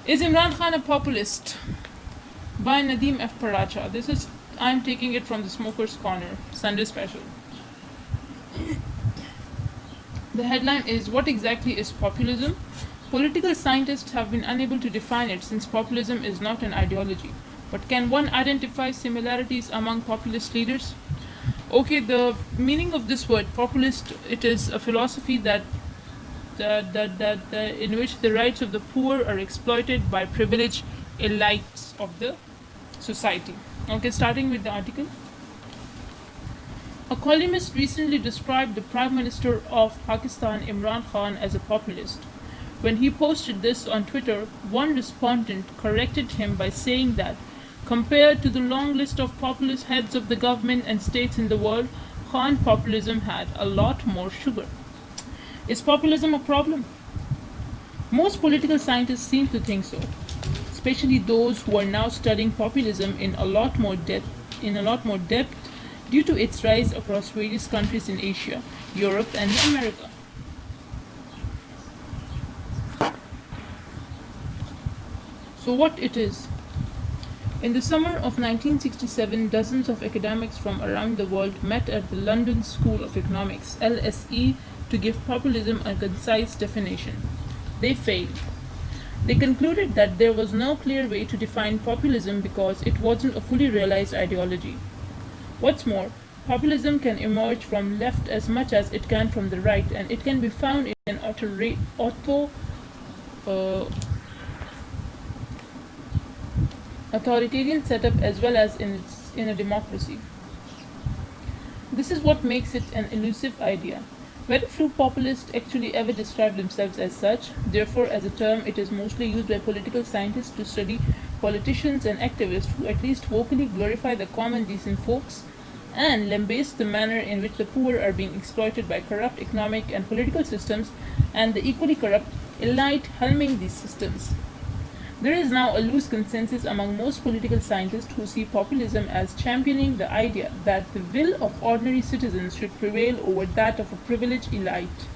Is Imran Khan a populist? By Nadeem F. Paracha. I'm taking it from the Smoker's Corner, Sunday special. The headline is, What exactly is populism? Political scientists have been unable to define it since populism is not an ideology. But can one identify similarities among populist leaders? Okay, the meaning of this word populist, it is a philosophy in which the rights of the poor are exploited by privileged elites of the society. Okay, starting with the article. A columnist recently described the Prime Minister of Pakistan, Imran Khan, as a populist. When he posted this on Twitter, one respondent corrected him by saying that, compared to the long list of populist heads of the government and states in the world, Khan populism had a lot more sugar. Is populism a problem? Most political scientists seem to think so, especially those who are now studying populism in a lot more depth due to its rise across various countries in Asia, Europe, and America. So what it is? In the summer of 1967, dozens of academics from around the world met at the London School of Economics, LSE, to give populism a concise definition. They failed. They concluded that there was no clear way to define populism because it wasn't a fully realized ideology. What's more, populism can emerge from left as much as it can from the right, and it can be found in an authoritarian setup as well as in a democracy. This is what makes it an elusive idea. Very few populists actually ever describe themselves as such. Therefore, as a term, it is mostly used by political scientists to study politicians and activists who at least vocally glorify the common decent folks and lambaste the manner in which the poor are being exploited by corrupt economic and political systems and the equally corrupt elite helming these systems. There is now a loose consensus among most political scientists who see populism as championing the idea that the will of ordinary citizens should prevail over that of a privileged elite.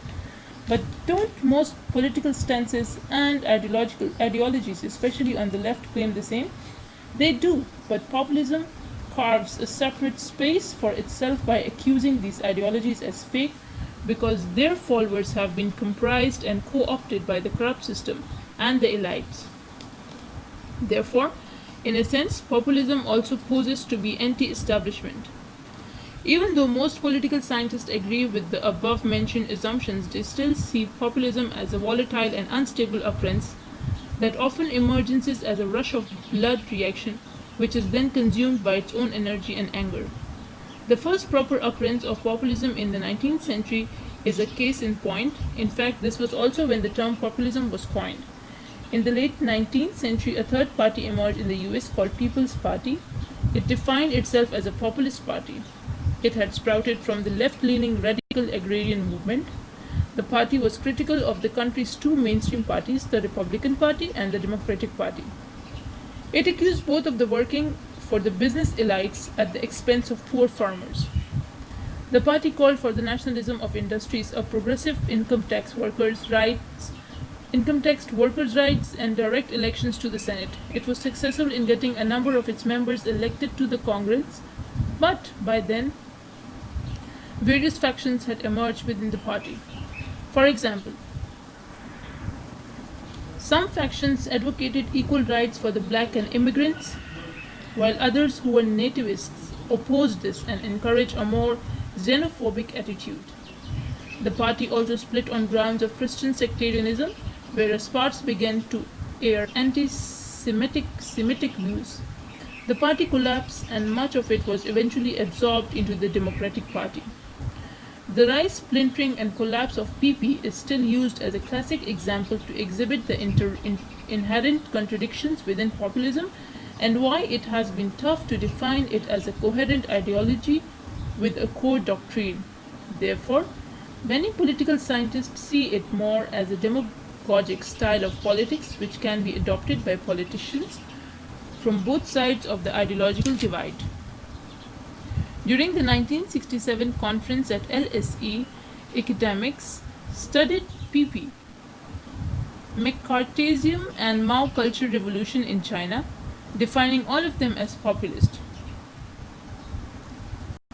But don't most political stances and ideologies, especially on the left, claim the same? They do, but populism carves a separate space for itself by accusing these ideologies as fake because their followers have been comprised and co-opted by the corrupt system and the elites. Therefore, in a sense, populism also poses to be anti-establishment. Even though most political scientists agree with the above-mentioned assumptions, they still see populism as a volatile and unstable occurrence that often emerges as a rush of blood reaction, which is then consumed by its own energy and anger. The first proper occurrence of populism in the 19th century is a case in point. In fact, this was also when the term populism was coined. In the late 19th century, a third party emerged in the US called People's Party. It defined itself as a populist party. It had sprouted from the left-leaning radical agrarian movement. The party was critical of the country's two mainstream parties, the Republican Party and the Democratic Party. It accused both of the working for the business elites at the expense of poor farmers. The party called for the nationalism of industries, a progressive income tax workers' rights, and direct elections to the Senate. It was successful in getting a number of its members elected to the Congress, but by then, various factions had emerged within the party. For example, some factions advocated equal rights for the black and immigrants, while others who were nativists opposed this and encouraged a more xenophobic attitude. The party also split on grounds of Christian sectarianism, whereas parts began to air anti-Semitic views. The party collapsed and much of it was eventually absorbed into the Democratic Party. The rise, splintering, and collapse of PP is still used as a classic example to exhibit the inherent contradictions within populism and why it has been tough to define it as a coherent ideology with a core doctrine. Therefore, many political scientists see it more as a demagogic style of politics which can be adopted by politicians from both sides of the ideological divide. During the 1967 conference at LSE, academics studied PP McCarthyism and Mao culture revolution in China, defining all of them as populist.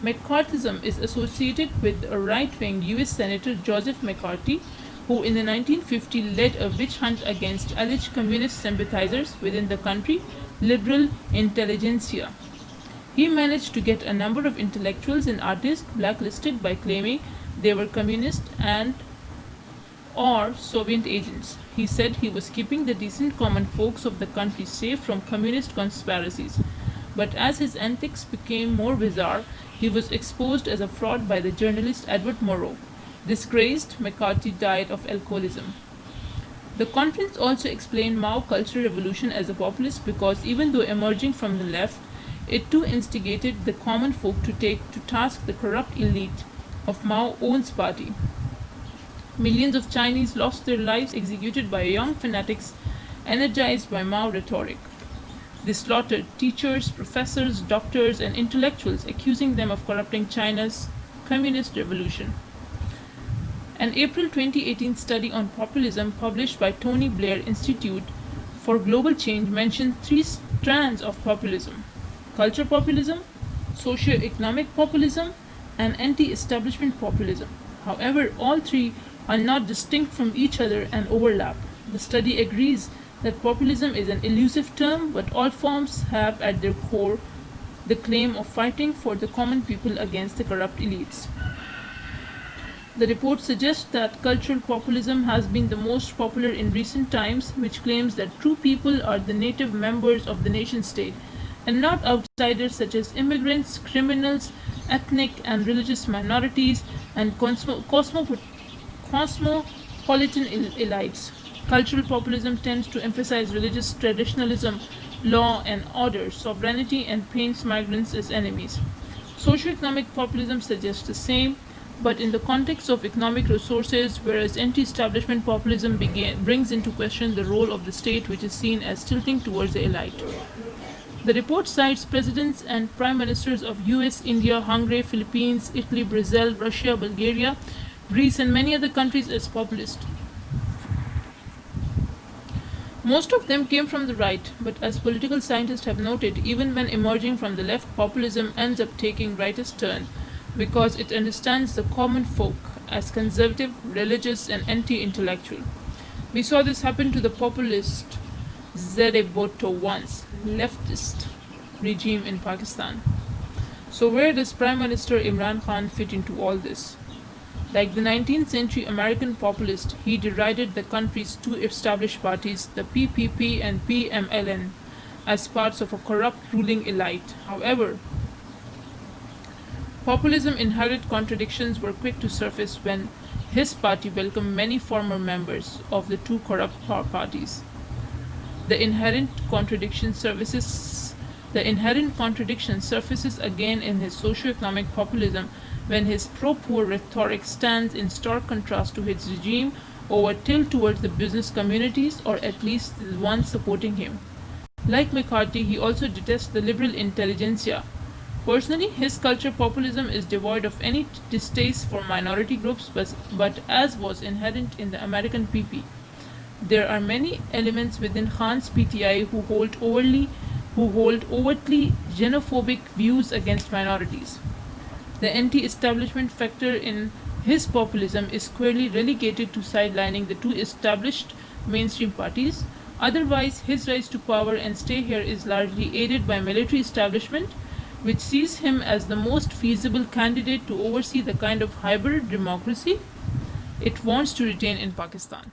McCarthyism is associated with a right-wing US Senator Joseph McCarthy, who in the 1950s led a witch hunt against alleged communist sympathizers within the country, liberal intelligentsia. He managed to get a number of intellectuals and artists blacklisted by claiming they were communist and or Soviet agents. He said he was keeping the decent common folks of the country safe from communist conspiracies. But as his antics became more bizarre, he was exposed as a fraud by the journalist Edward Murrow. Disgraced, McCarthy died of alcoholism. The conference also explained Mao Cultural Revolution as a populist because even though emerging from the left, it too instigated the common folk to take to task the corrupt elite of Mao's own party. Millions of Chinese lost their lives executed by young fanatics energized by Mao rhetoric. They slaughtered teachers, professors, doctors, and intellectuals, accusing them of corrupting China's communist revolution. An April 2018 study on populism published by Tony Blair Institute for Global Change mentioned three strands of populism: culture populism, socio-economic populism, and anti-establishment populism. However, all three are not distinct from each other and overlap. The study agrees that populism is an elusive term, but all forms have at their core the claim of fighting for the common people against the corrupt elites. The report suggests that cultural populism has been the most popular in recent times, which claims that true people are the native members of the nation state and not outsiders such as immigrants, criminals, ethnic and religious minorities, and cosmopolitan elites. Cultural populism tends to emphasize religious traditionalism, law and order, sovereignty, and paints migrants as enemies. Socioeconomic populism suggests the same, but in the context of economic resources, whereas anti-establishment populism brings into question the role of the state, which is seen as tilting towards the elite. The report cites presidents and prime ministers of US, India, Hungary, Philippines, Italy, Brazil, Russia, Bulgaria, Greece, and many other countries as populist. Most of them came from the right, but as political scientists have noted, even when emerging from the left, populism ends up taking rightist turn because it understands the common folk as conservative, religious, and anti-intellectual. We saw this happen to the populist Zere Bhutto once, leftist regime in Pakistan. So where does Prime Minister Imran Khan fit into all this? Like the 19th century American populist, he derided the country's two established parties, the PPP and PMLN, as parts of a corrupt ruling elite. However, populism's inherent contradictions were quick to surface when his party welcomed many former members of the two corrupt parties. The inherent contradiction surfaces again in his socio-economic populism when his pro-poor rhetoric stands in stark contrast to his regime over tilt towards the business communities, or at least the ones supporting him. Like McCarthy, he also detests the liberal intelligentsia. Personally, his culture populism is devoid of any distaste for minority groups, but as was inherent in the American PP. There are many elements within Khan's PTI who hold overtly xenophobic views against minorities. The anti-establishment factor in his populism is squarely relegated to sidelining the two established mainstream parties. Otherwise, his rise to power and stay here is largely aided by military establishment, which sees him as the most feasible candidate to oversee the kind of hybrid democracy it wants to retain in Pakistan.